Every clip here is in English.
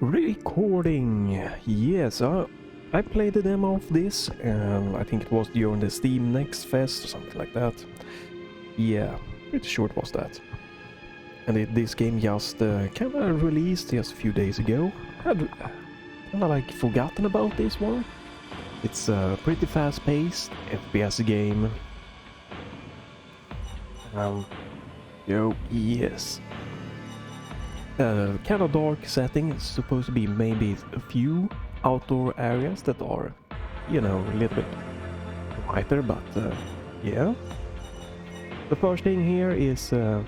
Recording. Yes, I played the demo of this, and I think it was during the Steam Next Fest or something like that. Yeah, pretty sure it was that. And this game just kind of released just a few days ago. I'd kind of like forgotten about this one. It's a pretty fast-paced FPS game. Yes. Kind of dark setting. It's supposed to be maybe a few outdoor areas that are, you know, a little bit brighter, but yeah. The first thing here is the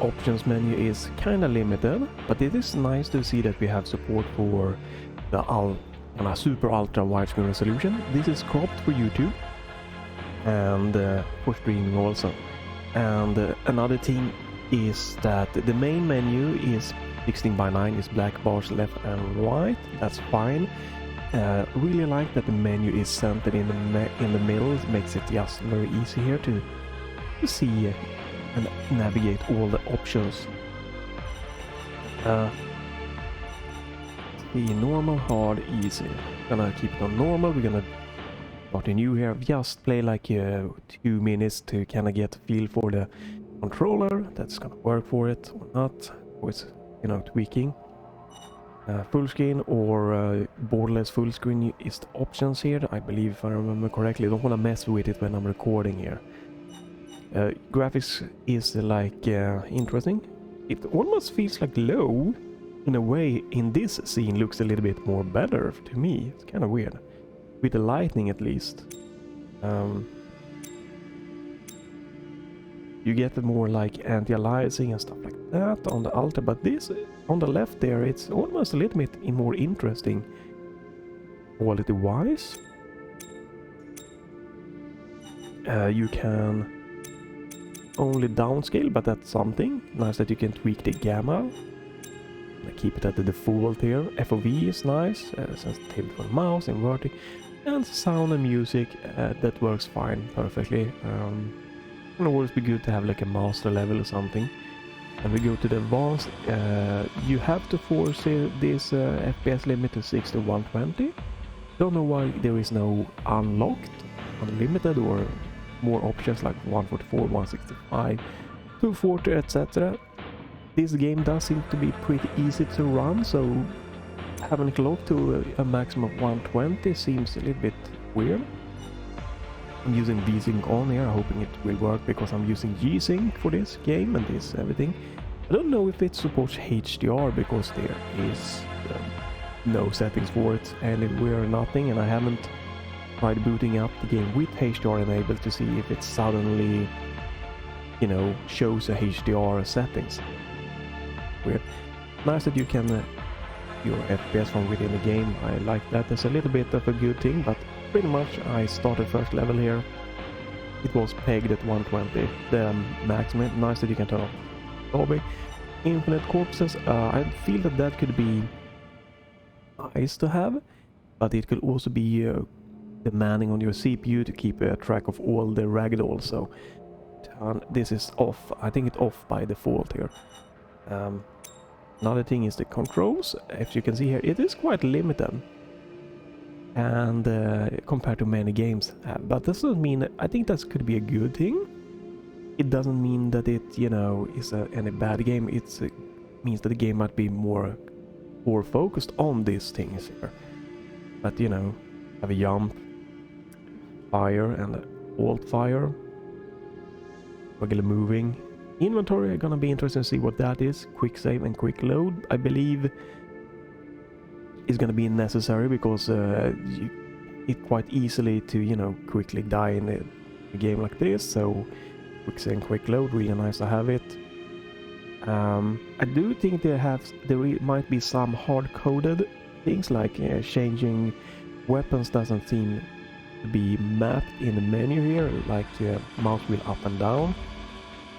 options menu is kind of limited, but it is nice to see that we have support for the super ultra widescreen resolution. This is cropped for YouTube and for streaming also. And another thing is that the main menu is 16:9, is black bars left and right. That's fine. Really like that the menu is centered in the middle. It makes it just very easy here to see and navigate all the options. The normal, hard, easy. Gonna keep it on normal. We're gonna start a new here. Just play like 2 minutes to kind of get a feel for the controller. That's gonna work for it or not. Always, you know, tweaking. Full screen or borderless full screen is the options here, I believe, if I remember correctly. Don't want to mess with it when I'm recording here. Graphics is like interesting. It almost feels like low in a way. In this scene looks a little bit more better to me. It's kind of weird with the lighting, at least. You get more like anti-aliasing and stuff like that on the Ultra, but this on the left there, it's almost a little bit more interesting quality wise. You can only downscale, but that's something. Nice that you can tweak the gamma. I keep it at the default here. FOV is nice, sensitivity for the mouse, inverting, and sound and music that works fine, perfectly. It can always be good to have like a master level or something. And we go to the advanced. You have to force this FPS limit to 60 to 120. Don't know why there is no unlocked, unlimited, or more options like 144, 165, 240, etc. This game does seem to be pretty easy to run, so having it locked to a maximum of 120 seems a little bit weird. I'm using V-Sync on here, hoping it will work because I'm using G-Sync for this game and this everything. I don't know if it supports HDR because there is no settings for it anywhere, nothing, and I haven't tried booting up the game with HDR enabled to see if it suddenly, you know, shows a HDR settings. Weird. Nice that you can your FPS from within the game. I like that. That's a little bit of a good thing, but pretty much I started first level here. It was pegged at 120, the maximum. Nice that you can turn off lobby. Infinite corpses. I feel that that could be nice to have, but it could also be demanding on your CPU to keep track of all the ragdolls. So this is off. I think it's off by default here. Another thing is the controls. As you can see here, it is quite limited, and compared to many games have. But this doesn't mean, I think that could be a good thing. It doesn't mean that it, you know, is any bad game. It means that the game might be more focused on these things here. But, you know, have a jump, fire, and alt fire, regular moving. Inventory are gonna be interesting to see what that is. Quick save and quick load, I believe, is gonna be necessary because it quite easily to, you know, quickly die in a game like this. So quick save and quick load, really nice to have it. I do think there might be some hard-coded things like changing weapons doesn't seem to be mapped in the menu here, like mouse wheel up and down.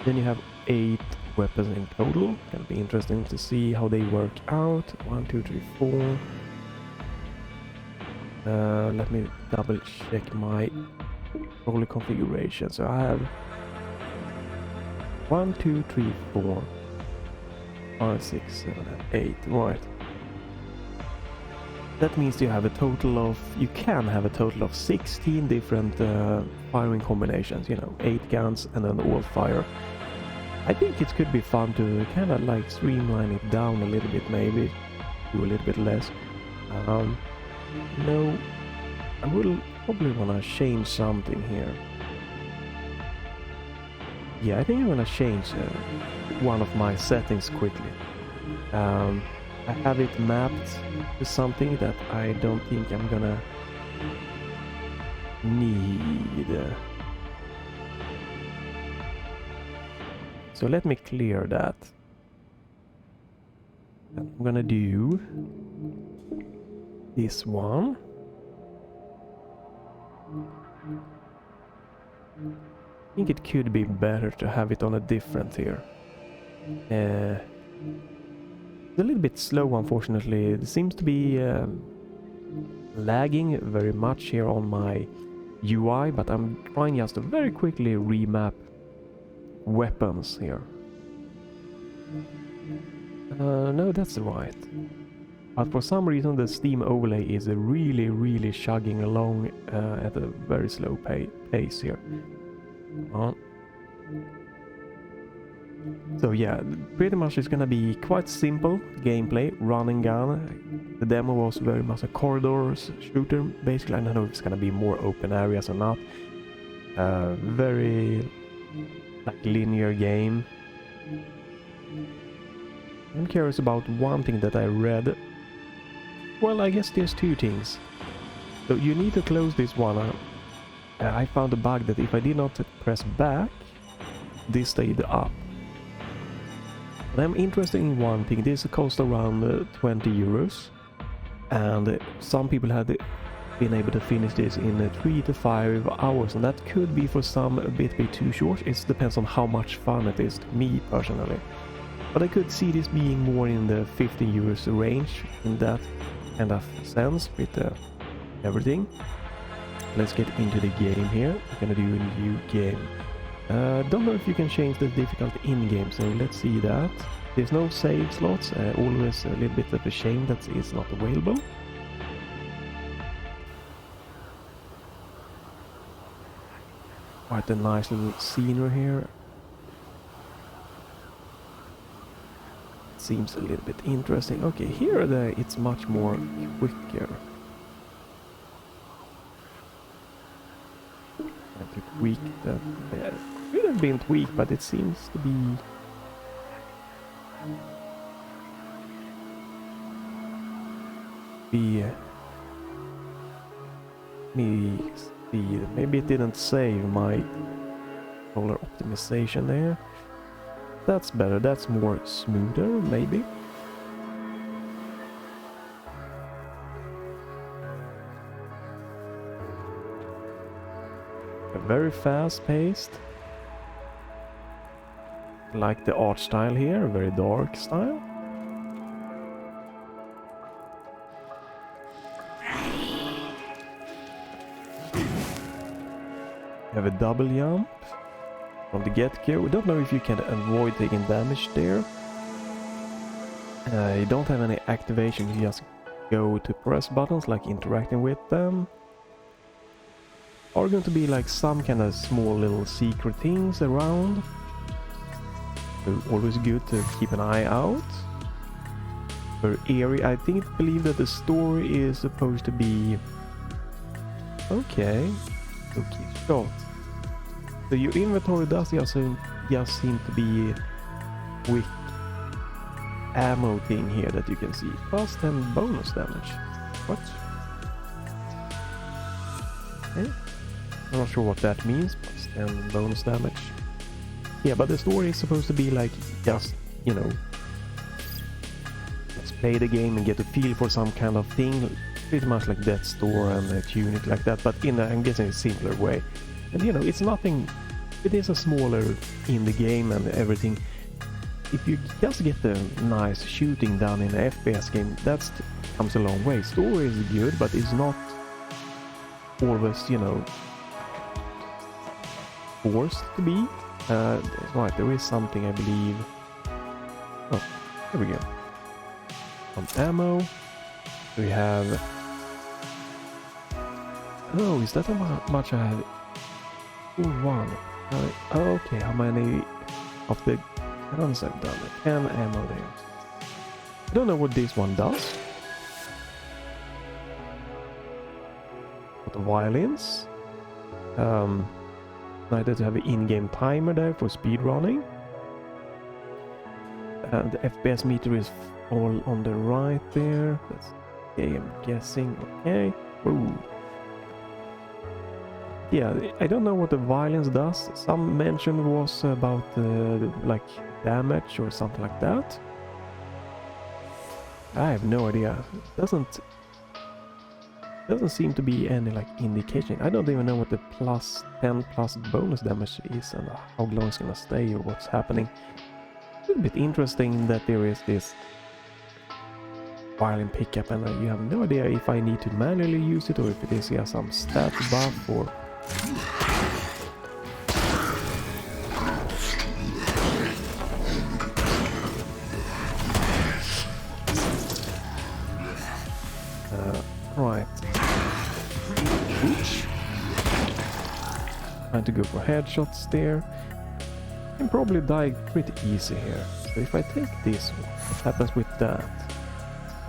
Then you have 8 weapons in total. Gonna be interesting to see how they work out. 1, 2, 3, 4. Let me double check my controller configuration. So I have 1, 2, 3, 4. 5, 6, 7, 8, right. That means you have a total of, you can have a total of 16 different firing combinations, you know, 8 guns and then all fire. I think it could be fun to kind of like streamline it down a little bit, maybe do a little bit less. No, I will probably want to change something here. Yeah, I think I'm gonna change one of my settings quickly. I have it mapped to something that I don't think I'm gonna need. So let me clear that. I'm gonna do this one. I think it could be better to have it on a different here. It's a little bit slow, unfortunately. It seems to be lagging very much here on my UI, but I'm trying just to very quickly remap weapons here. No, that's right. But for some reason the Steam overlay is really chugging along at a very slow pace here. So yeah, pretty much it's gonna be quite simple gameplay, run and gun. The demo was very much a corridor shooter, basically. I don't know if it's gonna be more open areas or not. Very like linear game. I'm curious about one thing that I read. Well, I guess there's two things. So you need to close this one. I found a bug that if I did not press back, this stayed up. But I'm interested in one thing. This cost around 20 euros. And some people had been able to finish this in 3 to 5 hours. And that could be for some a bit too short. It depends on how much fun it is to me personally. But I could see this being more in the 15 euros range in that kind of sense with everything. Let's get into the game here. We're gonna do a new game. Don't know if you can change the difficulty in-game, so let's see that. There's no save slots, always a little bit of a shame that it's not available. Quite a nice little scenery here. Seems a little bit interesting. Okay, here it's much more quicker. And to tweak that. Yeah, it could have been tweaked, but it seems to be. Maybe it didn't save my color optimization there. That's better, that's more smoother, maybe. Very fast paced. Like the art style here, very dark style. You have a double jump from the get-go. We don't know if you can avoid taking damage there. You don't have any activation, you just go to press buttons, like interacting with them. Are going to be like some kind of small little secret things around. So always good to keep an eye out. Very eerie. I believe that the story is supposed to be... Okay, shot. So your inventory does just seem to be quick ammo thing here that you can see. Plus 10 bonus damage. What? Okay. I'm not sure what that means. Plus 10 bonus damage. Yeah, but the story is supposed to be like just, you know, let's play the game and get a feel for some kind of thing. Pretty much like Death's Door and Tunic like that, but in a, I'm guessing a simpler way. And you know, it's nothing, it is a smaller in the game and everything. If you just get the nice shooting done in an FPS game, that comes a long way. Story is good, but it's not always, you know, forced to be. Right, there is something I believe. Oh, There we go. Some ammo. We have... Oh, is that how much I have? Ooh, one. Okay, how many of the guns I've done? 10 ammo there. I don't know what this one does. But the violins. I did have an in-game timer there for speed running. The FPS meter is all on the right there. That's okay, I'm guessing. Okay. Ooh. Yeah, I don't know what the violence does. Some mention was about like damage or something like that. I have no idea. Doesn't seem to be any like indication. I don't even know what the plus 10 plus bonus damage is and how long it's gonna stay or what's happening. It's a bit interesting that there is this violin pickup and you have no idea if I need to manually use it or if it is here some stat buff or... Right. Oops. Trying to go for headshots there. Can probably die pretty easy here. So if I take this one, what happens with that?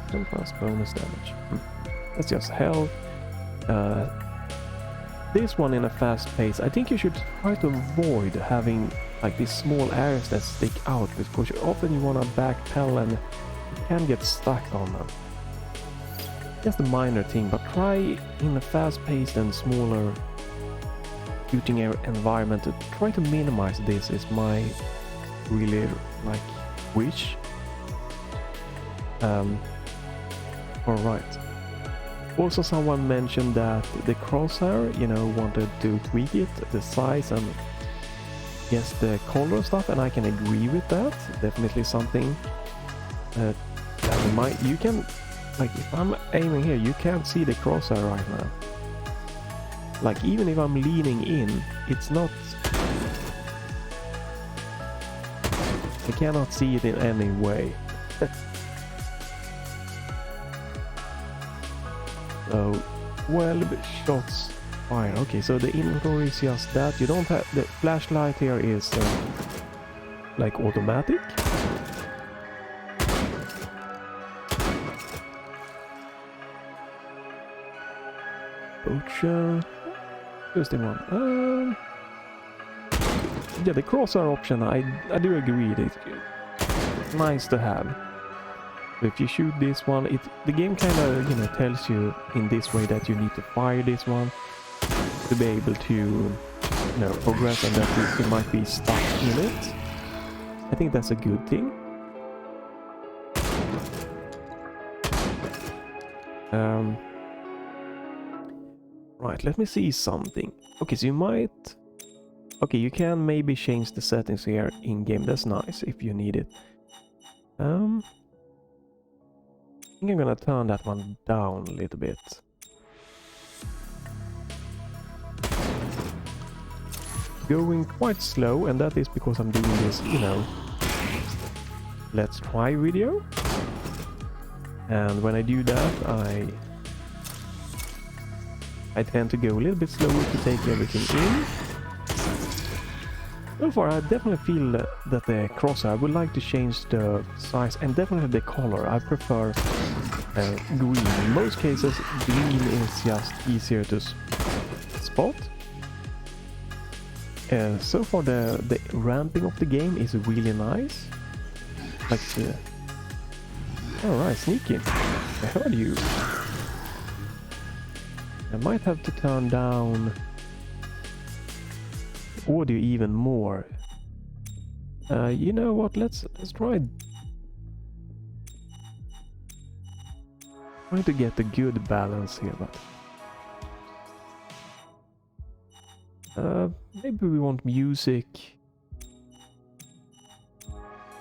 10 plus bonus damage. That's just hell. This one in a fast pace, I think you should try to avoid having like these small areas that stick out because often you want to backpedal and you can get stuck on them. Just a minor thing, but try in a fast-paced and smaller shooting environment to try to minimize this is my really like wish. Alright. Also someone mentioned that the crosshair, you know, wanted to tweak it, the size and yes, the color stuff, and I can agree with that. Definitely something that you can... Like, if I'm aiming here, you can't see the crosshair right now. Like, even if I'm leaning in, it's not... I cannot see it in any way. So, 12 shots fired. Okay, so the inventory is just that. You don't have... The flashlight here is, like, automatic. Poacher. Who's the one? Yeah, the crosshair option, I do agree. It's nice to have. So if you shoot this one, the game kind of, you know, tells you in this way that you need to fire this one to be able to, you know, progress and that you might be stuck in it. I think that's a good thing. Right, let me see something. Okay, so you might... Okay, you can maybe change the settings here in-game. That's nice, if you need it. I think I'm gonna turn that one down a little bit. Going quite slow, and that is because I'm doing this, you know, let's try video. And when I do that, I tend to go a little bit slower to take everything in. So far, I definitely feel that the crosshair, I would like to change the size and definitely the color. I prefer green. In most cases, green is just easier to spot. So far, the ramping of the game is really nice. Like, alright, sneaky. I heard you. I might have to turn down audio even more. You know what? Let's try. Trying to get a good balance here, but maybe we want music.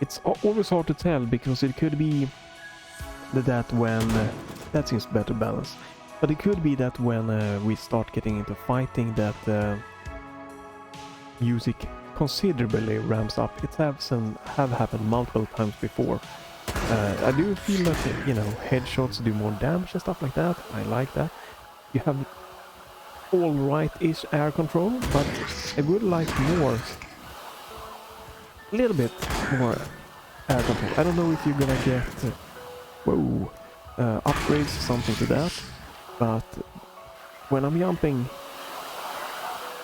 It's always hard to tell because it could be that when that seems better balance. But it could be that when we start getting into fighting that music considerably ramps up. It have happened multiple times before. I do feel that, you know, headshots do more damage and stuff like that. I like that. You have alright-ish air control, but I would like more, a little bit more air control. I don't know if you're gonna get, upgrades or something to that, but when I'm jumping,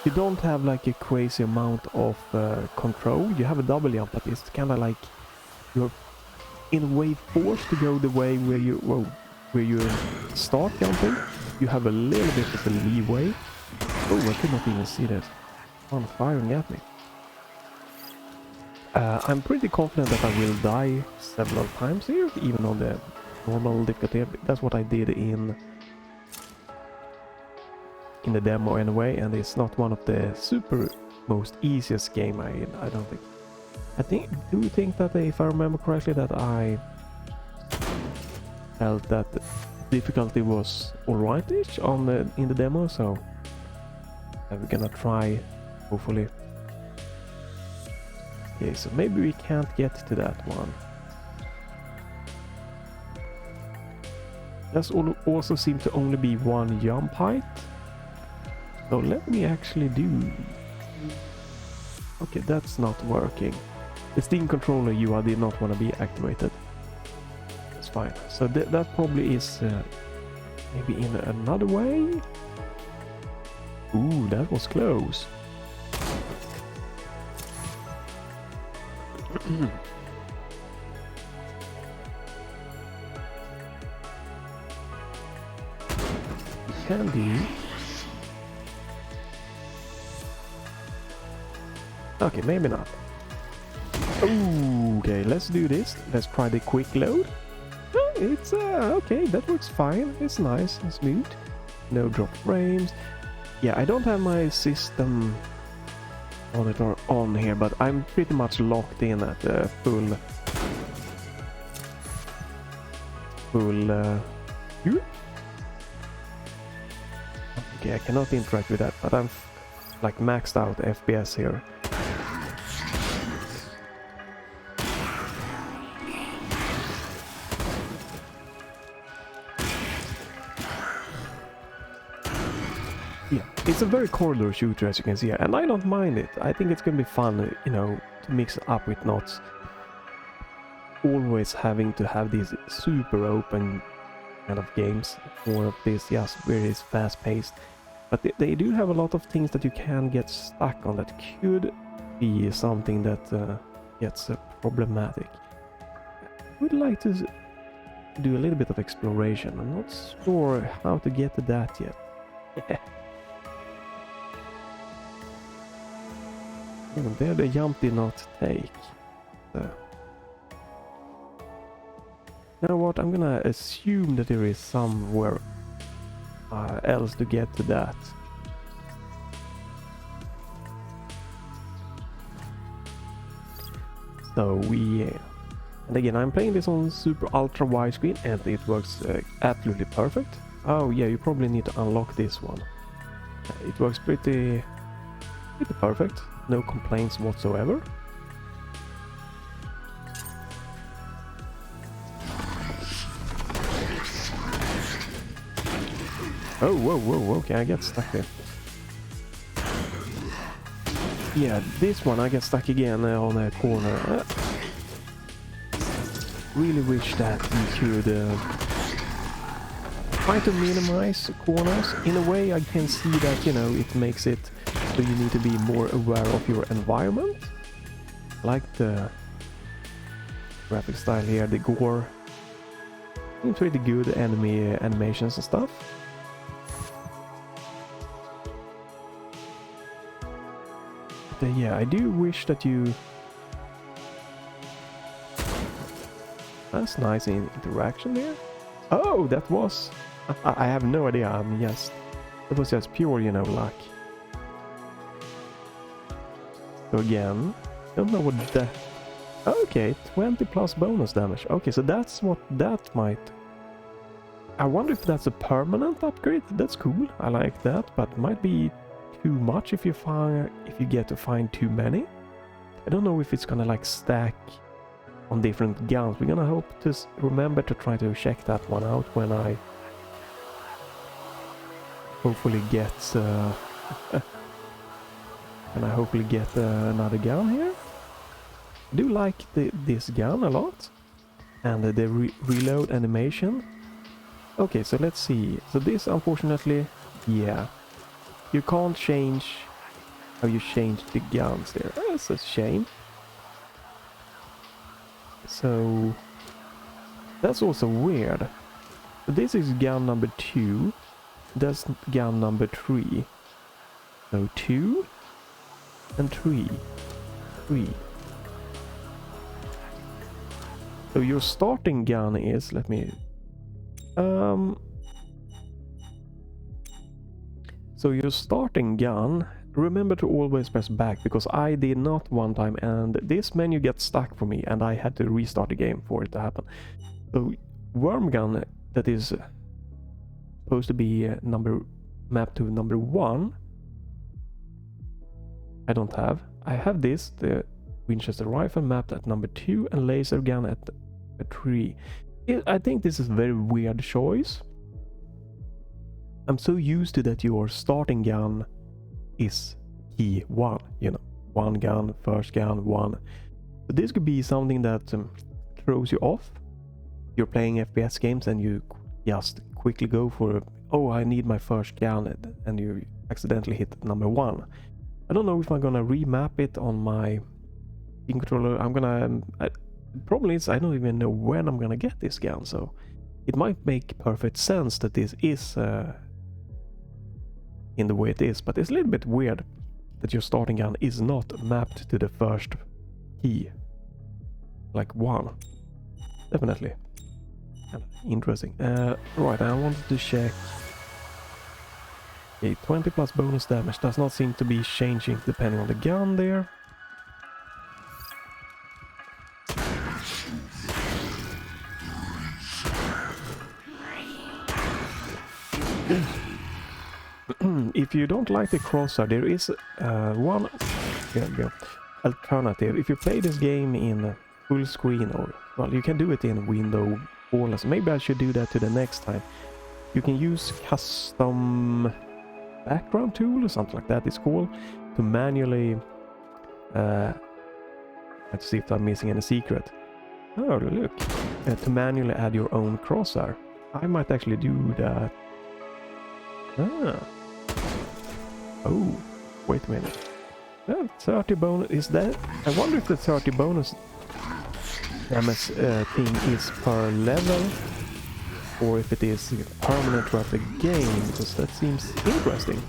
you don't have like a crazy amount of control. You have a double jump, but it's kind of like you're in a way forced to go the way where you start jumping. You have a little bit of a leeway. Oh, I could not even see that. On firing at me. I'm pretty confident that I will die several times here, even on the normal difficulty. That's what I did in the demo anyway, and it's not one of the super most easiest game I don't think. Do you think that if I remember correctly that I felt that the difficulty was alright-ish in the demo, so I'm gonna try, hopefully. Okay, so maybe we can't get to that one. Does also seem to only be one jump height. So let me actually do... Okay, that's not working. The Steam controller UI did not want to be activated. That's fine. So that probably is maybe in another way. Ooh, that was close. Can do. Okay, maybe not. Ooh, okay, let's do this. Let's try the quick load. Oh, it's okay, that works fine. It's nice and smooth. No drop frames. Yeah, I don't have my system monitor on here, but I'm pretty much locked in at the full okay, I cannot interact with that, but I'm like maxed out FPS here. Yeah, it's a very corridor shooter, as you can see, and I don't mind it. I think it's gonna be fun, you know, to mix up with not always having to have these super open kind of games. More of this, just where it's fast-paced. But they do have a lot of things that you can get stuck on that could be something that gets problematic. I would like to do a little bit of exploration. I'm not sure how to get to that yet. Oh, there the jump did not take. So. You know what, I'm gonna assume that there is somewhere else to get to that. So and again, I'm playing this on super ultra widescreen and it works absolutely perfect. Oh yeah, you probably need to unlock this one. It works pretty perfect, no complaints whatsoever. Oh, whoa, okay, I get stuck there. Yeah, this one I get stuck again on a corner. Really wish that you could try to minimize corners. In a way, I can see that, you know, it makes it so you need to be more aware of your environment. Like the graphic style here, the gore. It's really good enemy animations and stuff. But yeah, I do wish that you... That's nice interaction there. Oh, that was... I have no idea, I'm just... It was just pure, you know, luck. So again, don't know what that... Okay, 20 plus bonus damage. Okay, so that's what that might... I wonder if that's a permanent upgrade. That's cool, I like that, but might be too much if you get to find too many. I don't know if it's gonna like stack on different guns. We're gonna hope to remember to try to check that one out when I hopefully get another gun here. I do like this gun a lot, and the reload animation. Okay, so let's see. So this, unfortunately, yeah, you can't change how you change the guns there. That's a shame. So that's also weird. This is gun number 2. That's gun number 3. So 2 and 3. 3. So your starting gun is, let me so your starting gun, remember to always press back, because I did not one time and this menu gets stuck for me and I had to restart the game for it to happen. So worm gun, that is supposed to be mapped to number 1, I don't have. I have this, the Winchester rifle, mapped at number 2 and laser gun at 3. I think this is a very weird choice. I'm so used to that your starting gun is key 1, you know, 1 gun, first gun, 1. So this could be something that throws you off. You're playing FPS games and you just quickly go for, oh, I need my first gun, and you accidentally hit number 1. I don't know if I'm gonna remap it on my Steam controller. I'm gonna... the problem is I don't even know when I'm gonna get this gun, so it might make perfect sense that this is in the way it is, but it's a little bit weird that your starting gun is not mapped to the first key, like 1. Definitely interesting. Right, I wanted to check. Okay, 20 plus bonus damage does not seem to be changing depending on the gun there. If you don't like the crosshair, there is one alternative. If you play this game in full screen, or well, you can do it in window fullness. Maybe I should do that to the next time. You can use custom background tool or something like that it's called, to manually let's see if I'm missing any secret. Oh look, to manually add your own crosshair. I might actually do that. Oh, wait a minute. 30 bonus is that? I wonder if the 30 bonus damage thing is per level, or if it is permanent throughout the game, because that seems interesting.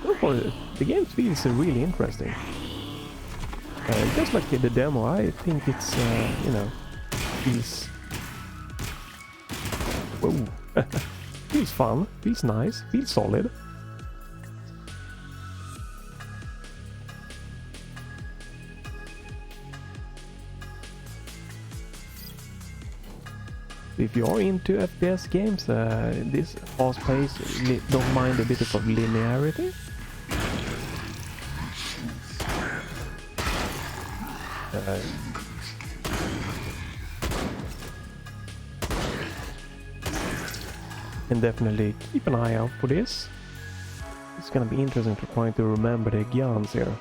So far, the game feels really interesting. Just like the demo, I think it's, you know, feels... Whoa. Feels fun, feels nice, feels solid. If you are into FPS games, this fast pace, don't mind a bit of linearity. And definitely keep an eye out for this. It's gonna be interesting to try to remember the guns here.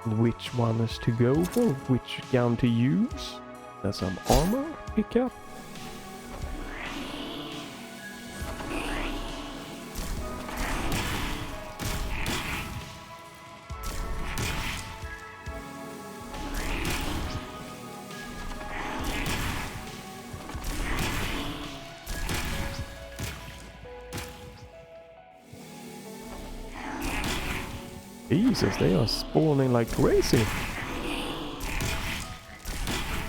And which ones to go for, which gun to use. There's some armor pick up. Jesus, they are spawning like crazy.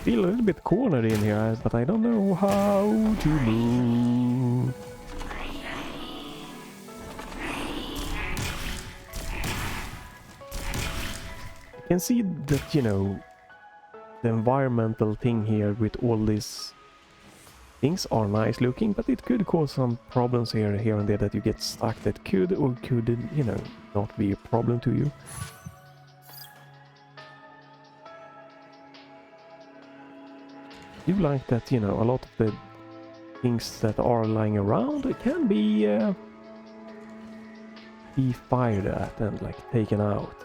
Feel a little bit cornered in here, but I don't know how to move. I can see that, you know, the environmental thing here with all this things are nice looking, but it could cause some problems here and there that you get stuck that could or couldn't, you know, not be a problem to you. I do like that, you know, a lot of the things that are lying around can be fired at and like taken out.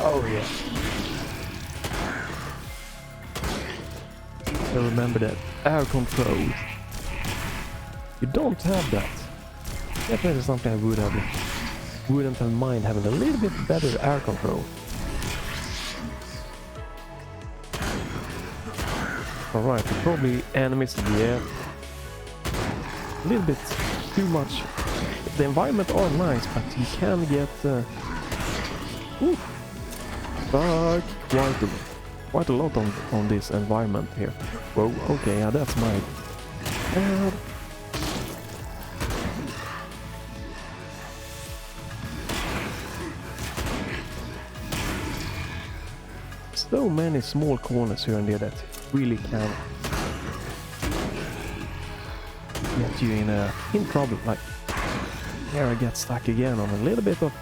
Oh yeah. So remember that air control. You don't have that. Definitely something I wouldn't have mind having a little bit better air control. Alright, probably enemies, yeah. A little bit too much. The environment are nice, but you can get stuck quite a lot on this environment here. Whoa, okay, yeah, that's my so many small corners here and there that really can get you in trouble. Like here I get stuck again on a little bit of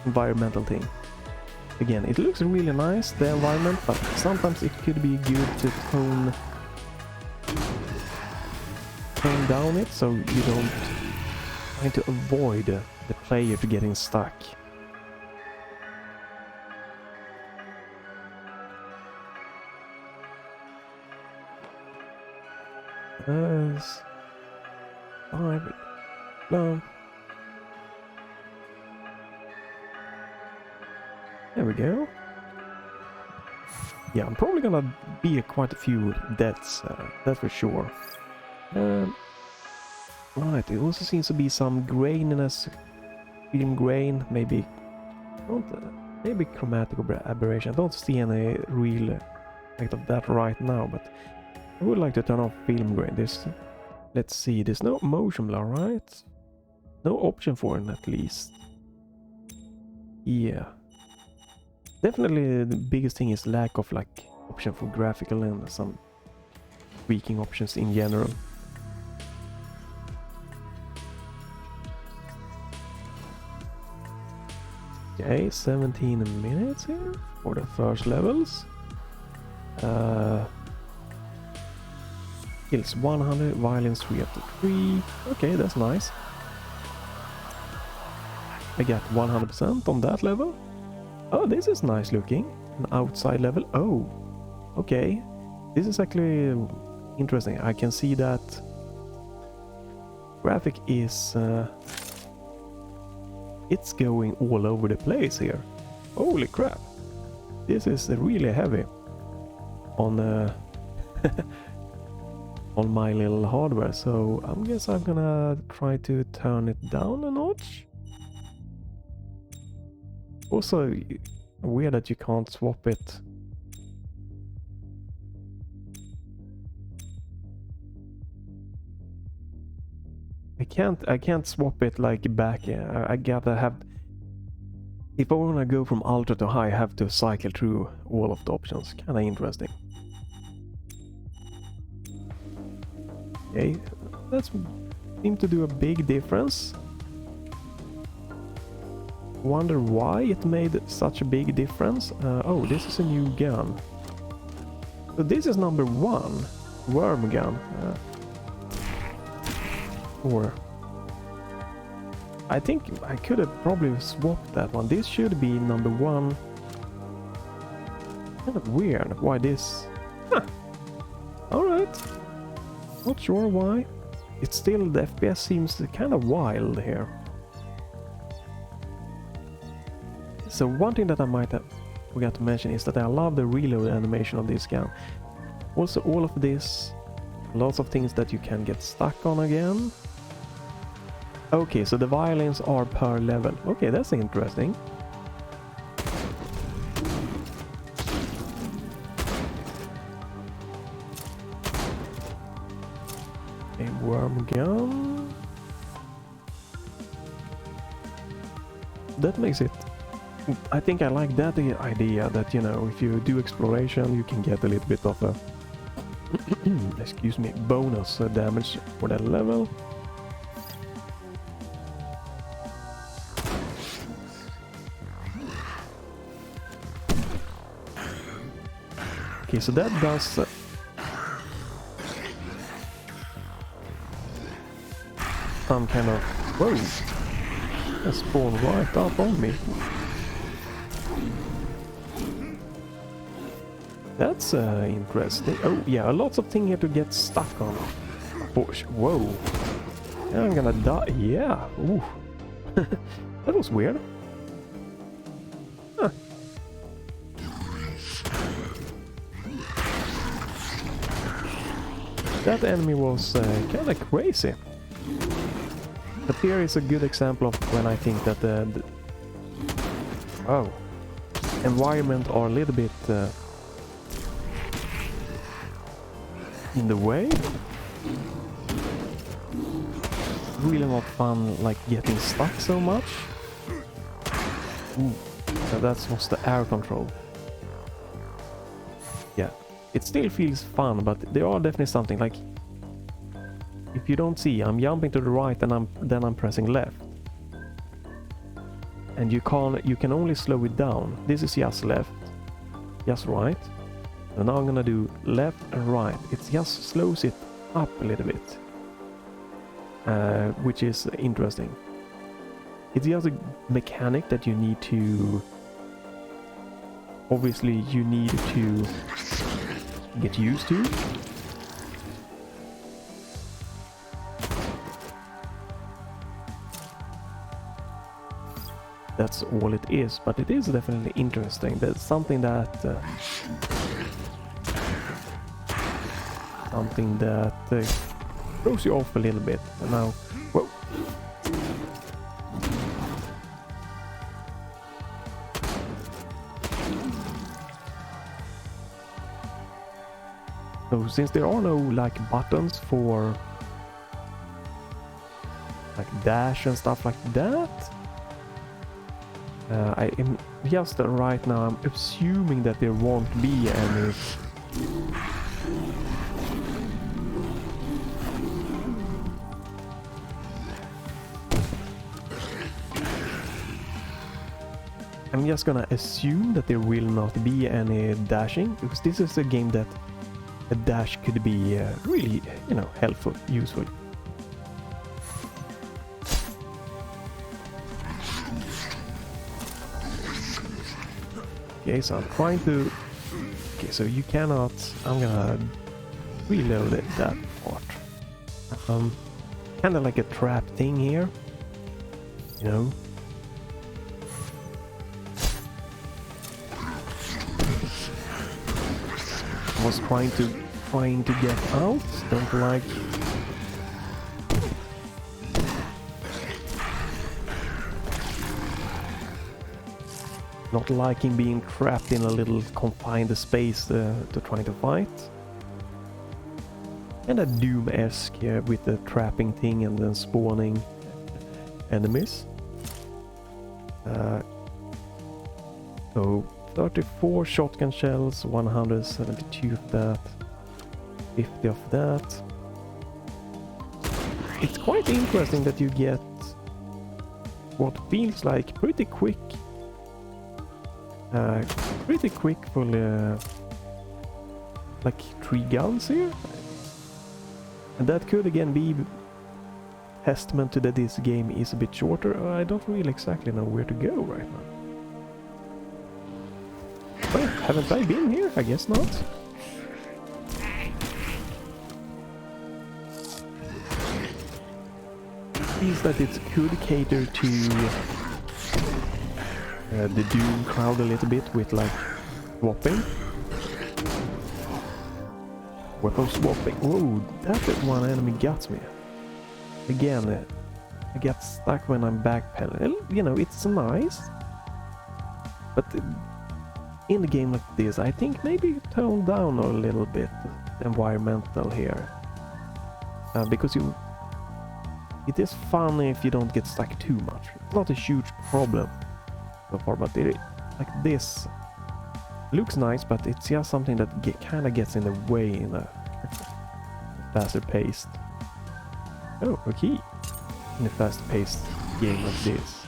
environmental thing. Again, it looks really nice, the environment, but sometimes it could be good to tone down it so you don't try to avoid the player to getting stuck. No. There we go. Yeah, I'm probably gonna be quite a few deaths, that's for sure. Right, it also seems to be some graininess, film grain, maybe maybe chromatic aberration. I don't see any real effect of that right now, but I would like to turn off film grain. Let's see, there's no motion blur, right? No option for it at least. Yeah. Definitely the biggest thing is lack of like option for graphical and some tweaking options in general. Okay, 17 minutes here for the first levels. Kills 100, violence 3 up to 3. Okay, that's nice. I got 100% on that level. Oh, this is nice looking. An outside level. Oh, okay. This is actually interesting. I can see that graphic is it's going all over the place here. Holy crap. This is really heavy on on my little hardware. So I guess I'm gonna try to turn it down a notch. Also, weird that you can't swap it. I can't swap it like back. I gotta have. If I wanna go from ultra to high, I have to cycle through all of the options. Kinda interesting. Okay, that seems to do a big difference. Wonder why it made such a big difference. Oh, this is a new gun. So this is number 1 worm gun. Or I think I could have probably swapped that one. This should be number 1. Kind of weird why this. Huh. Alright. Not sure why. It's still, the FPS seems kind of wild here. So one thing that I might have forgot to mention is that I love the reload animation of this gun. Also all of this, lots of things that you can get stuck on again. Okay, so the violins are per level. Okay, that's interesting. that makes it... I think I like that idea that, you know, if you do exploration, you can get a little bit of a... excuse me, bonus damage for that level. Okay, so that does... some kind of... Whoa! That spawned right up on me. That's interesting. Oh yeah, lots of things here to get stuck on. Push. Whoa. Yeah, I'm gonna die. Yeah. Ooh. That was weird. Huh. That enemy was kind of crazy. But here is a good example of when I think that the environment are a little bit in the way. Really not fun, like getting stuck so much. Ooh, so that was the air control. Yeah, it still feels fun, but there are definitely something like, if you don't see, I'm jumping to the right and then I'm pressing left, and you can only slow it down. This is just left, just right. So now I'm gonna do left and right. It just slows it up a little bit, which is interesting. It's just a mechanic that you need to... obviously you need to get used to. That's all it is, but it is definitely interesting. That's something that throws you off a little bit. And now, whoa! So since there are no like buttons for like dash and stuff like that, I am just right now I'm assuming that there won't be any I'm just gonna assume that there will not be any dashing, because this is a game that a dash could be really, you know, helpful, useful. Okay, so I'm trying to... Okay, so you cannot... I'm gonna reload that part. Kinda like a trap thing here, you know. I was trying to get out, don't like... Not liking being trapped in a little confined space to try to fight. And a Doom-esque with the trapping thing and then spawning enemies. So 34 shotgun shells, 172 of that, 50 of that. It's quite interesting that you get what feels like pretty quick full like 3 guns here, and that could again be testament to that this game is a bit shorter. I don't really exactly know where to go right now. Well, haven't I been here? I guess not. Seems that it could cater to the Doom crowd a little bit with like swapping. Weapon swapping. Whoa, that one enemy got me. Again, I get stuck when I'm backpedaling. You know, it's nice. But in a game like this, I think maybe tone down a little bit the environmental here. Because it is fun if you don't get stuck too much. It's not a huge problem. so far, but it, like this looks nice, but it's just something that kind of gets in the way in a faster paced. Oh, okay. In a fast paced game like this.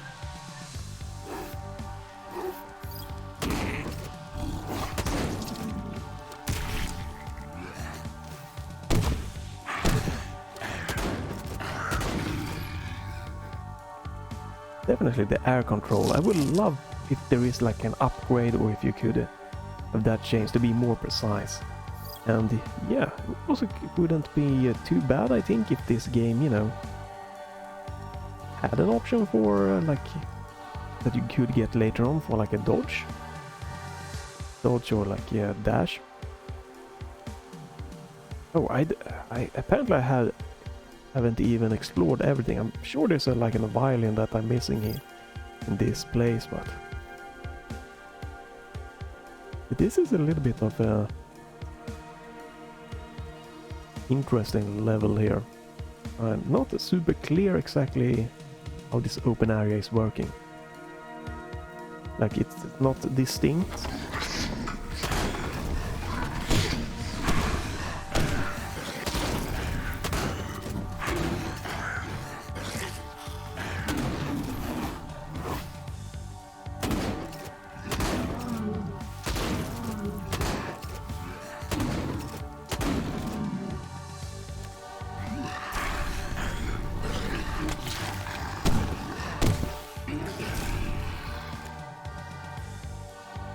Definitely the air control. I would love if there is like an upgrade, or if you could have that change to be more precise. And yeah, it also wouldn't be too bad, I think, if this game, you know, had an option for like that you could get later on for like a dodge or like a dash. Oh, I apparently haven't even explored everything. I'm sure there's like a violin that I'm missing here in this place, but this is a little bit of a interesting level here. I'm not super clear exactly how this open area is working. Like, it's not distinct.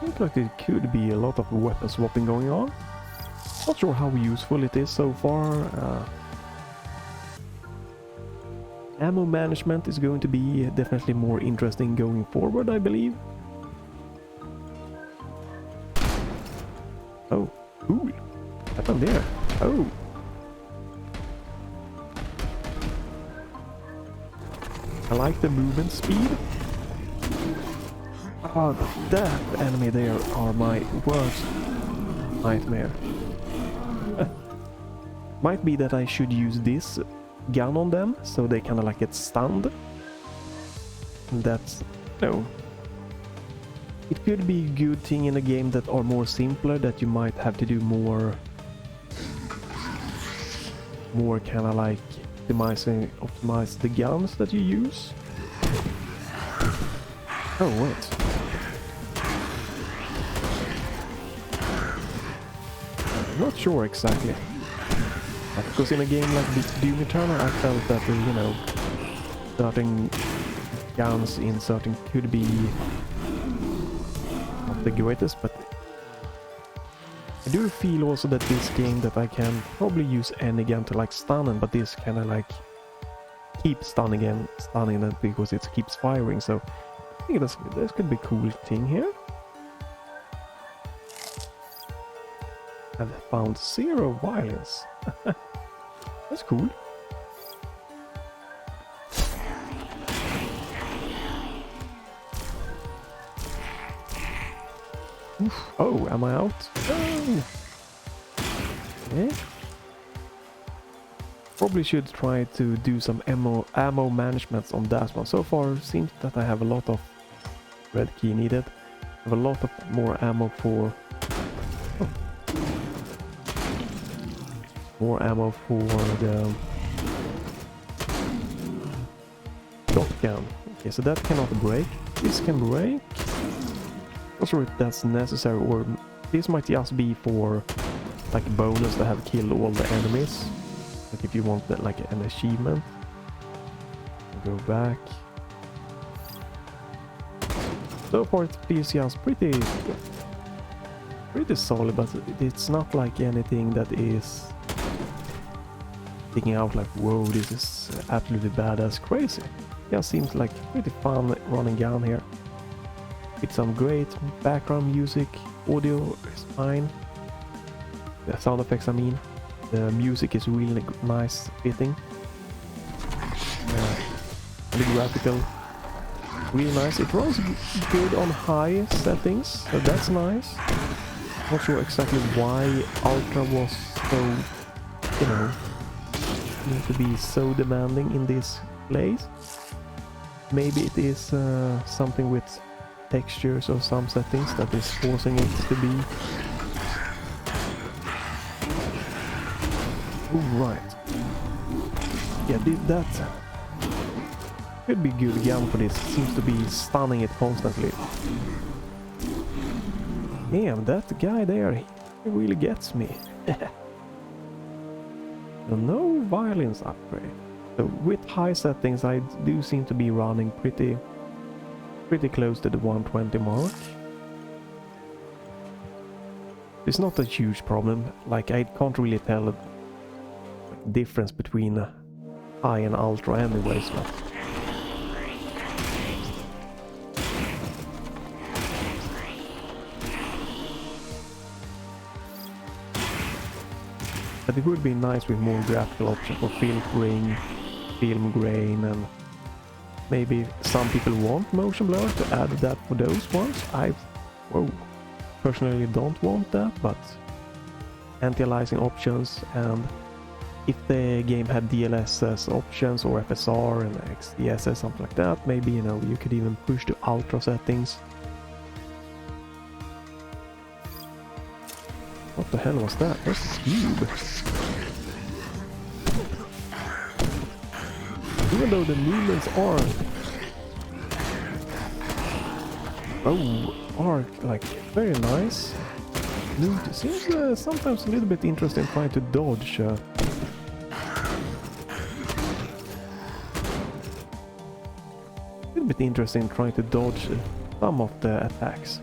Looks like it could be a lot of weapon swapping going on. Not sure how useful it is so far. Ammo management is going to be definitely more interesting going forward, I believe. Oh, cool. What happened there? Oh. I like the movement speed. Oh, that enemy there are my worst nightmare. Might be that I should use this gun on them, so they kind of like get stunned. And that's, no. It could be a good thing in a game that are more simpler, that you might have to do more kind of like optimize the guns that you use. Oh wait. I'm not sure exactly. Because in a game like Doom Eternal, I felt that, you know, certain guns in certain could be not the greatest, but I do feel also that this game that I can probably use any gun to like stun them, but this kind of like keep stunning them because it keeps firing, so I think this could be a cool thing here. I've found 0 violence. That's cool. Oof. Oh, am I out? Oh. Yeah. Probably should try to do some ammo management on that one. So far, it seems that I have a lot of red key needed. I have a lot of more ammo for... Oh. More ammo for the shotgun. Okay, so that cannot break. This can break. Not sure if that's necessary, or this might just be for like bonus to have killed all the enemies. Like if you want that, like an achievement. Go back. So far it feels just pretty solid, but it's not like anything that is sticking out like, whoa, this is absolutely badass crazy. Yeah, seems like pretty fun running gun here. With some great background music, audio is fine. The sound effects, I mean. The music is really nice fitting. The graphical, really nice. It runs good on high settings, so that's nice. Not sure exactly why Ultra was so, you know, need to be so demanding in this place. Maybe it is something with textures or some settings that is forcing it to be. Alright. Yeah, that could be good gun for this. Seems to be stunning it constantly. Damn, that guy there, he really gets me. No violence upgrade. So with high settings I do seem to be running pretty close to the 120 mark. It's not a huge problem, like I can't really tell the difference between high and ultra anyways, but it would be nice with more graphical options for filtering, film grain, and maybe some people want motion blur to add that for those ones. I personally don't want that, but anti-aliasing options, and if the game had DLSS options or FSR and XDSS, something like that, maybe, you know, you could even push to ultra settings. What the hell was that? That's a cube. Even though the movements are like very nice. It seems sometimes a little bit interesting trying to dodge. A little bit interesting trying to dodge some of the attacks.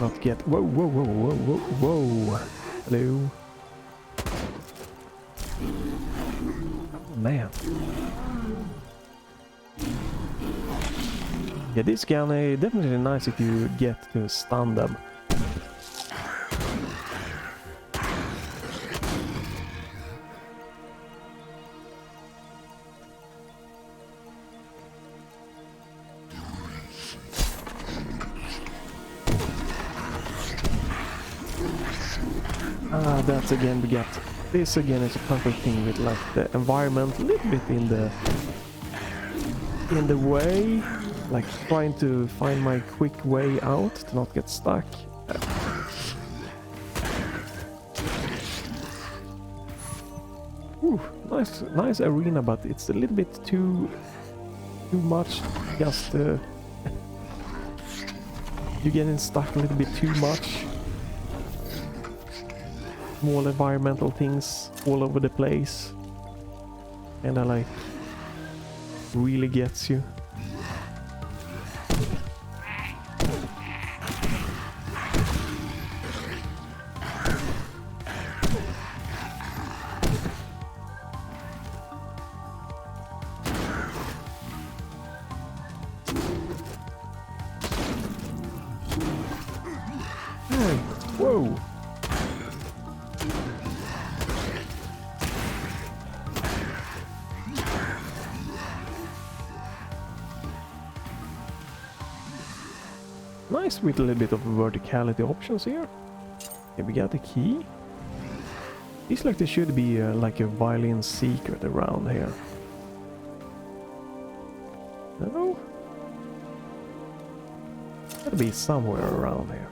Not get. Whoa. Hello. Oh, man. Yeah, this gun is definitely nice if you get to stun them. That's again, we get this again is a perfect thing with like the environment a little bit in the way, like trying to find my quick way out to not get stuck. Ooh, nice arena, but it's a little bit too much. Just you're getting stuck a little bit too much. Small environmental things all over the place, and I like really gets you. Hey, whoa. Nice with a little bit of verticality options here. Okay, we got the key. It's like there should be like a violin secret around here. No? Gotta be somewhere around here.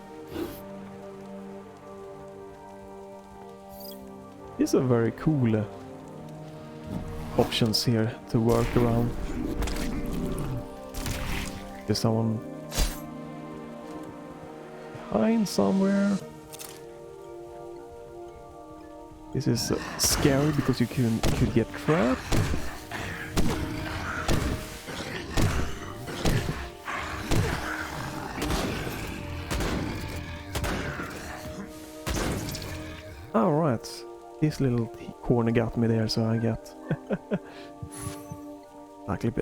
These are very cool options here to work around. There's someone behind somewhere. This is scary because you could get trapped. Alright, this little corner got me there, so I got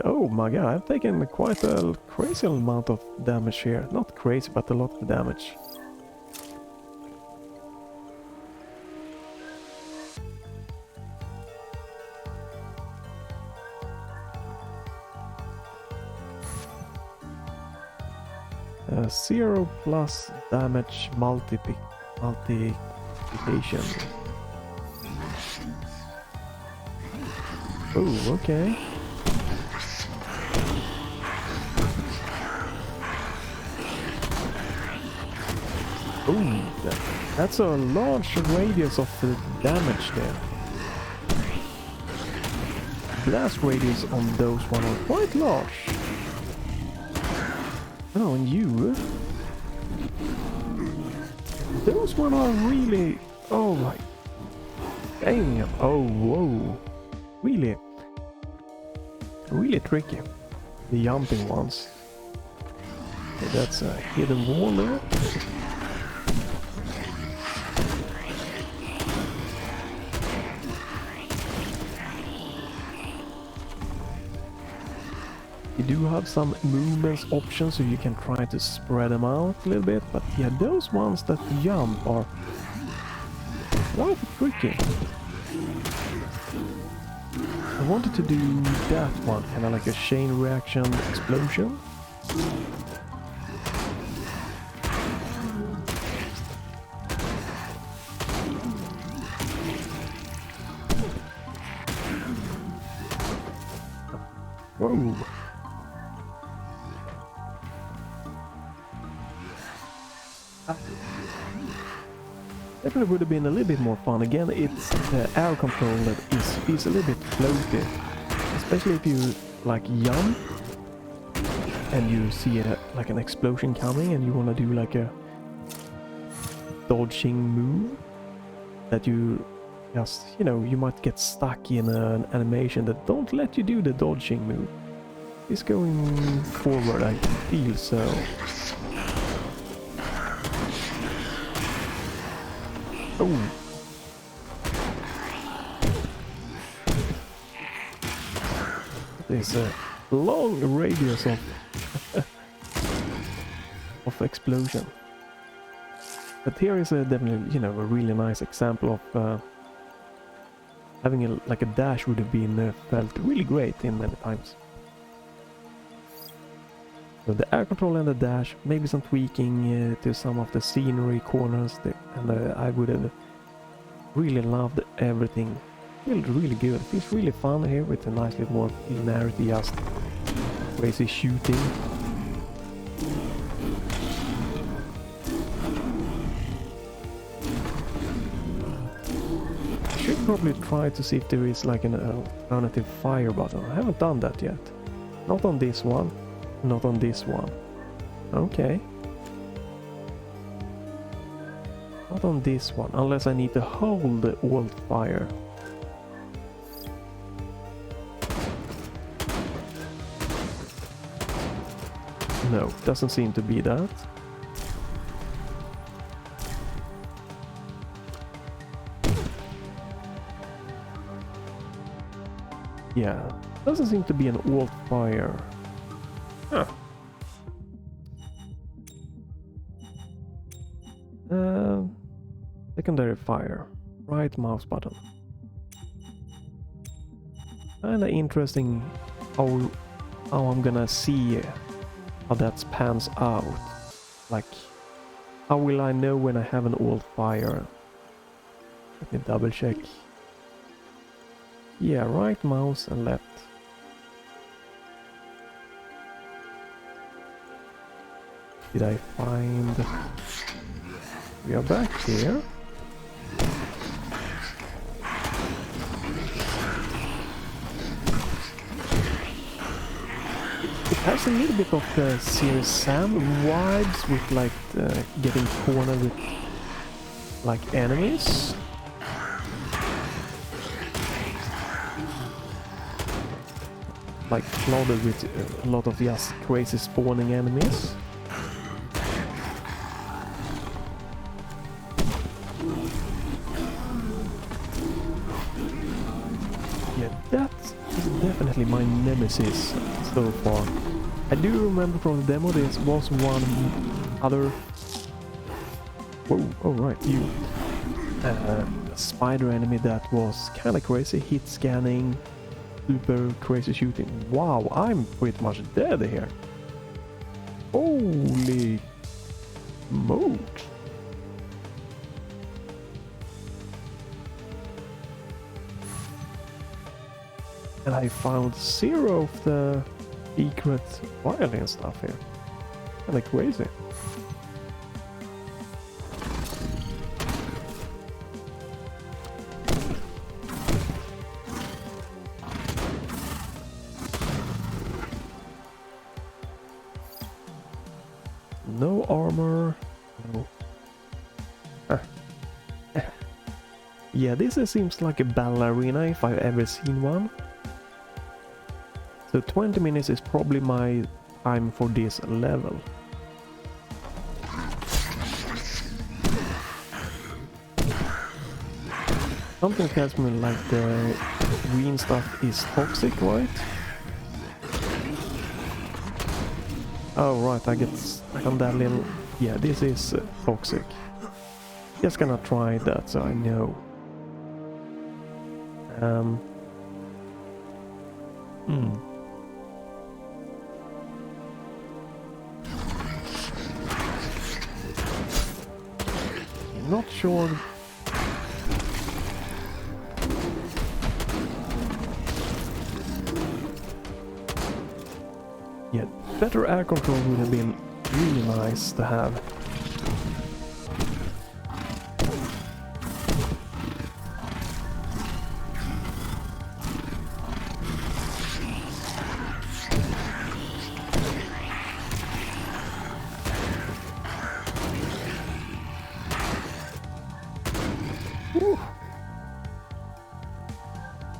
oh my god, I've taken quite a crazy amount of damage here. Not crazy, but a lot of damage. Uh, 0 plus damage multiplication. Oh, okay. Oh, that's a large radius of damage there. Blast radius on those one are quite large. Oh, and you? Those one are really... Oh my... Damn. Oh, whoa. Really? Really tricky. The jumping ones. Okay, that's a hidden wall there. You do have some movements options, so you can try to spread them out a little bit, but yeah, those ones that jump are quite tricky. I wanted to do that one, kind of like a chain reaction explosion. Whoa. Definitely would have been a little bit more fun. Again, it's the air control that is a little bit floaty, especially if you like jump and you see like an explosion coming and you want to do like a dodging move that you just, you know, you might get stuck in an animation that don't let you do the dodging move. It's going forward, I feel so. Oh. There's a long radius of of explosion. But here is definitely, you know, a really nice example of having like a dash would have been felt really great in many times. So the air control and the dash, maybe some tweaking to some of the scenery corners, and I would have really loved everything. Feels really good. Feels really fun here with a nice little more linearity, just crazy shooting. I should probably try to see if there is like an alternative fire button. I haven't done that yet. Not on this one. Not on this one. Okay. Not on this one, unless I need to hold the alt fire. No, doesn't seem to be that. Yeah, doesn't seem to be an alt fire. Huh. Secondary fire. Right mouse button. Kinda interesting how I'm gonna see how that pans out. Like, how will I know when I have an alt fire? Let me double check. Yeah, right mouse and left. Did I find... We are back here. It has a little bit of the Serious Sam vibes with like getting cornered with like enemies. Like flooded with a lot of just crazy spawning enemies. That is definitely my nemesis so far. I do remember from the demo there was one other... Whoa, oh right, you. A spider enemy that was kinda crazy, hit scanning, super crazy shooting. Wow, I'm pretty much dead here. Holy smokes. And I found 0 of the secret violin stuff here. Kinda crazy. No armor. No. Yeah, this seems like a ballerina if I've ever seen one. So 20 minutes is probably my time for this level. Something tells me like the green stuff is toxic, right? Oh right, I get stuck on that little... Yeah, this is toxic. Just gonna try that so I know. Not sure. Yeah, better air control would have been really nice to have.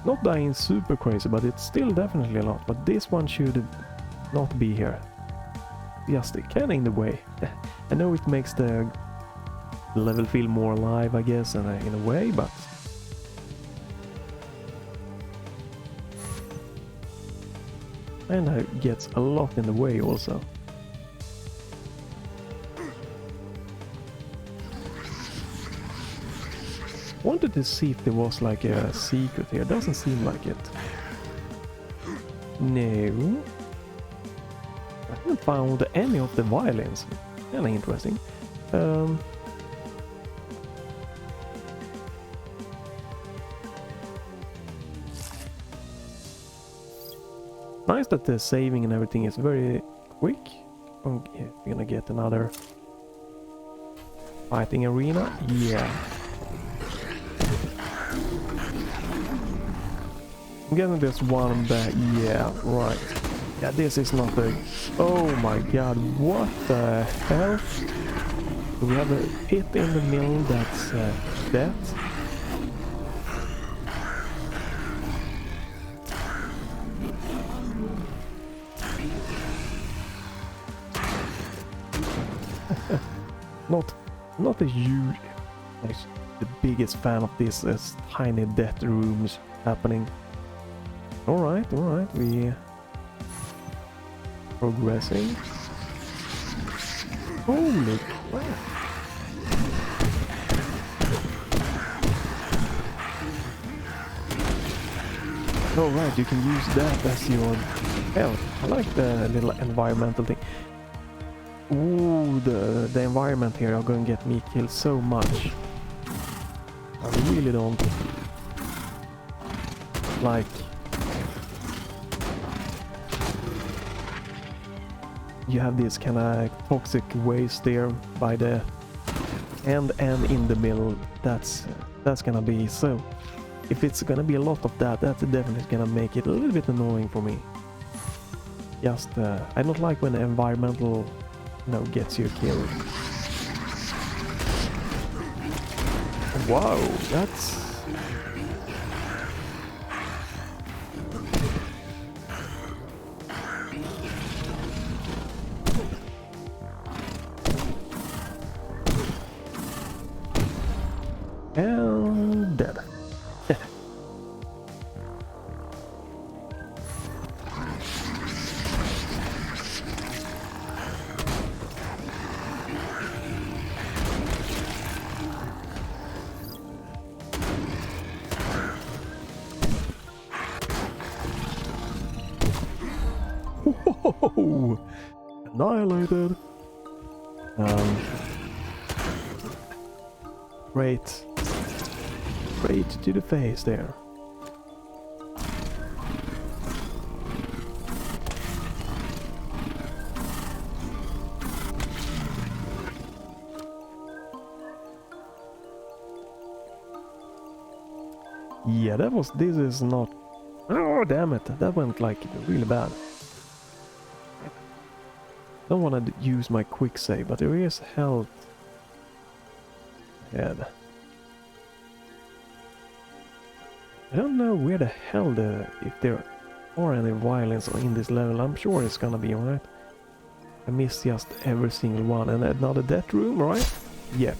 Not dying super crazy, but it's still definitely a lot. But this one should not be here. Just kinda in the way. I know it makes the level feel more alive, I guess, and in a way, but... And it gets a lot in the way also. Wanted to see if there was like a secret here. Doesn't seem like it. No. I haven't found any of the violins. Kinda interesting. Nice that the saving and everything is very quick. Okay, we're gonna get another fighting arena. Yeah. I'm getting this one back. Yeah, right. Yeah, this is not a... Oh my god, what the hell? Do we have a pit in the middle that's dead? Not a huge... Like, the biggest fan of this tiny death rooms happening. Alright, we... Progressing. Holy crap! Oh right, you can use that as your health. I like the little environmental thing. Ooh, the environment here are going to get me killed so much. I really don't like... You have this kind of toxic waste there by the end and in the middle. That's gonna be so... If it's gonna be a lot of that, that's definitely gonna make it a little bit annoying for me. Just, I don't like when the environmental, gets you killed. Wow, that's... And dead. Whoa! Annihilated. Great to the face there. Yeah, this is not... Oh, damn it. That went like really bad. Don't want to use my quick save, but there is health ahead. I don't know where the hell if there are any violence in this level. I'm sure it's gonna be alright. I missed just every single one. And another death room, right? Yeah.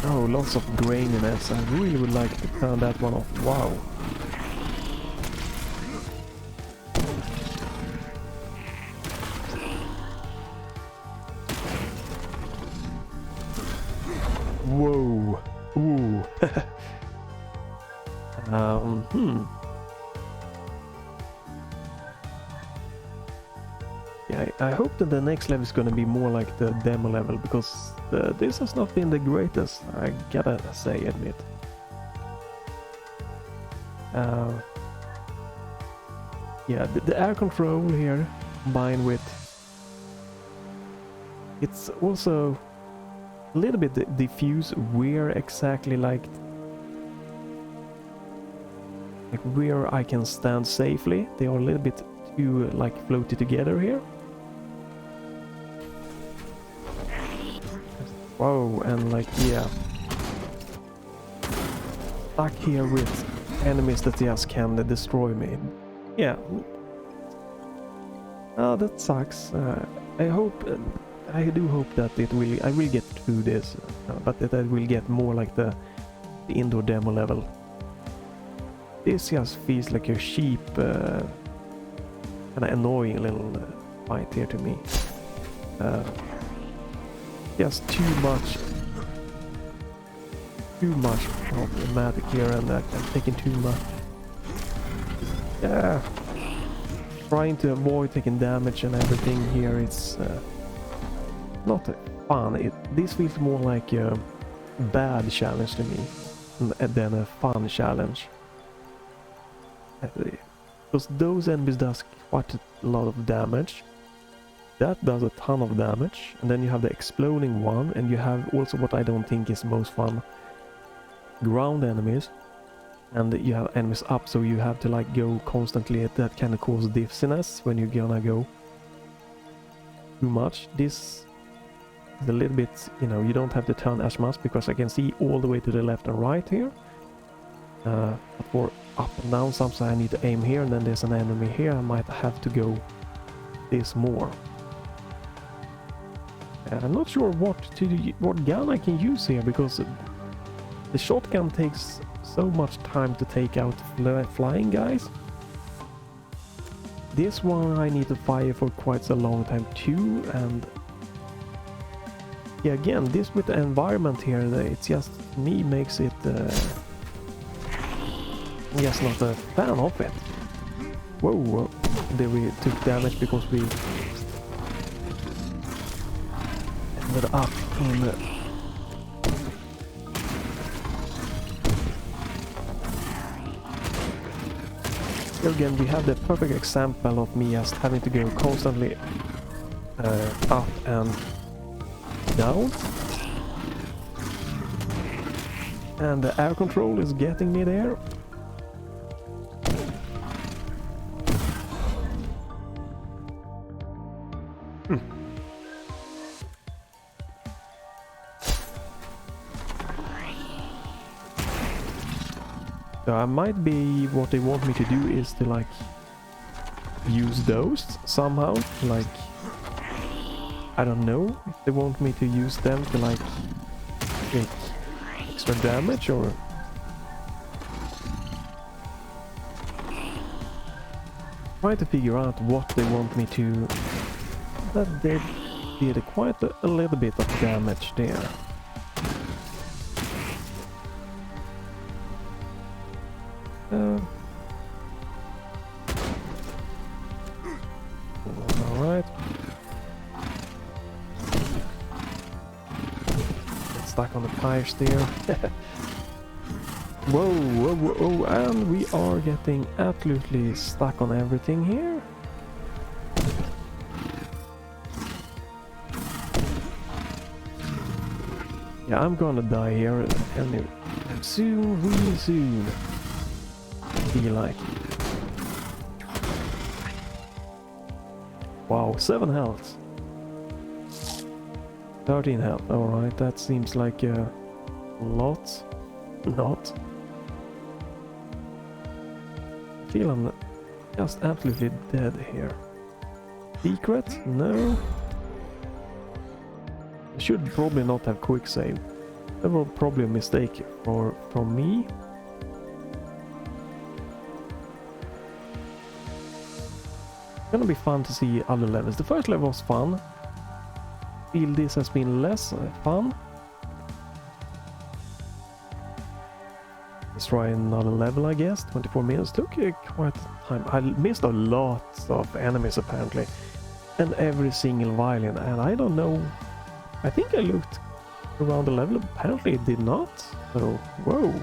Oh, lots of graininess. I really would like to turn that one off. Wow. Whoa. Ooh. Yeah, I hope that the next level is gonna be more like the demo level, because this has not been the greatest, I gotta admit. Yeah, the air control here, combined with... It's also a little bit diffuse where exactly like where I can stand safely. They are a little bit too like floaty together here. Whoa, and like, yeah, stuck here with enemies that just can destroy me. Yeah. Oh, that sucks. I do hope that I will get through this, but that I will get more like the indoor demo level. This just feels like a cheap, kind of annoying little fight here to me. Just too much problematic here, and I'm taking too much. Yeah, trying to avoid taking damage and everything here. It's not fun. This feels more like a bad challenge to me than a fun challenge. Because those enemies does quite a lot of damage. That does a ton of damage, and then you have the exploding one, and you have also what I don't think is most fun, ground enemies, and you have enemies up, so you have to like go constantly. That kind of causes dizziness when you're gonna go too much. This is a little bit, you know, you don't have to turn as much, because I can see all the way to the left and right here. For up and down, sometimes I need to aim here, and then there's an enemy here. I might have to go this more. I'm not sure what gun I can use here, because the shotgun takes so much time to take out flying guys. This one I need to fire for quite a long time too, and yeah, again, this with the environment here, it's just me makes it just not a fan of it. Whoa, there we took damage because we ended up in here again. We have the perfect example of me just having to go constantly up and down, and the air control is getting me there. So I might be, what they want me to do is to like use those somehow, like I don't know if they want me to use them to like take extra damage, or try to figure out what they want me to. That they did quite a little bit of damage there. Alright. Get stuck on the tires there. Whoa, and we are getting absolutely stuck on everything here. Yeah, I'm gonna die here and soon, really soon. Feel like. Wow, 7 health. 13 health, alright, that seems like a lot. Not. I feel I'm just absolutely dead here. Secret? No. I should probably not have quick save. That was probably a mistake from me. It's gonna be fun to see other levels. The first level was fun. I feel this has been less fun. Let's try another level, I guess. 24 minutes took quite a time. I missed a lot of enemies apparently, and every single violin, and I don't know. I think I looked around the level. Apparently it did not. So whoa,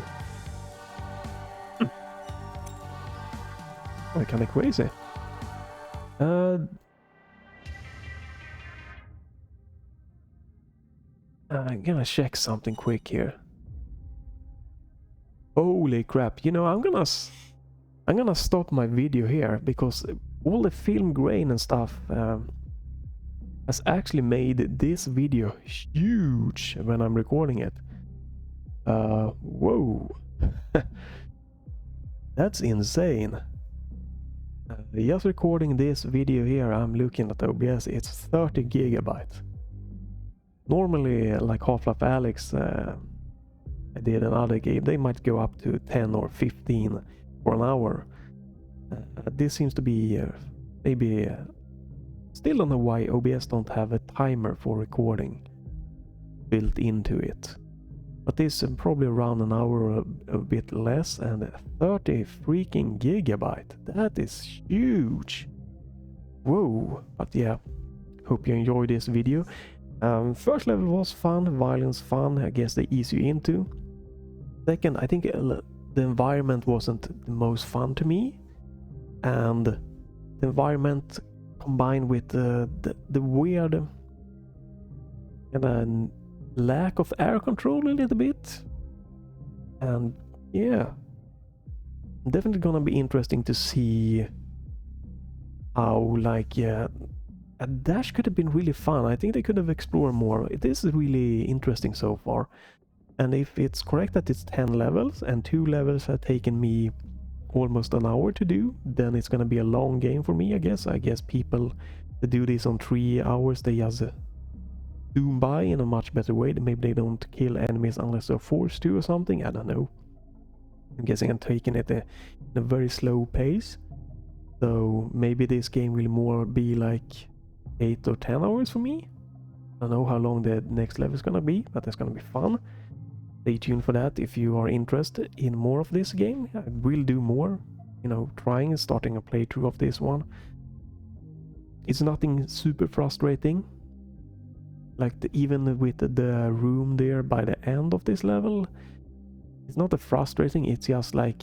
kind of crazy. I'm gonna check something quick here. Holy crap, you know, I'm gonna stop my video here because all the film grain and stuff has actually made this video huge when I'm recording it. Whoa. That's insane. Just recording this video here, I'm looking at OBS, it's 30 gigabytes. Normally, like Half-Life Alyx, I did another game, they might go up to 10 or 15 for an hour. This seems to be maybe... Still don't know why OBS don't have a timer for recording built into it. But this is probably around an hour or a bit less, and 30 freaking gigabyte. That is huge. Whoa. But yeah, hope you enjoyed this video. First level was fun, violence fun, I guess they ease you into. Second, I think the environment wasn't the most fun to me, and the environment combined with the weird kind of lack of air control a little bit, and yeah, definitely gonna be interesting to see how, like, yeah, a dash could have been really fun. I think they could have explored more. It is really interesting so far, and if it's correct that it's 10 levels and 2 levels have taken me almost an hour to do, then it's gonna be a long game for me, I guess. I guess people that do this on 3 hours, they just zoom by in a much better way. Maybe they don't kill enemies unless they're forced to or something, I don't know. I'm guessing I'm taking it in a very slow pace, so maybe this game will more be like 8 or 10 hours for me. I don't know how long the next level is gonna be, but it's gonna be fun. Stay tuned for that if you are interested in more of this game. I will do more, you know, starting a playthrough of this one. It's nothing super frustrating. Like even with the room there by the end of this level, it's not a frustrating, it's just like,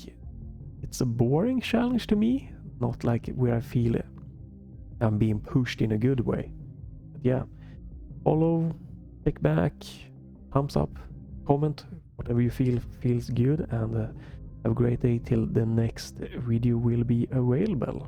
it's a boring challenge to me, not like where I feel I'm being pushed in a good way. But yeah, follow, check back, thumbs up, comment, whatever you feel feels good, and have a great day till the next video will be available.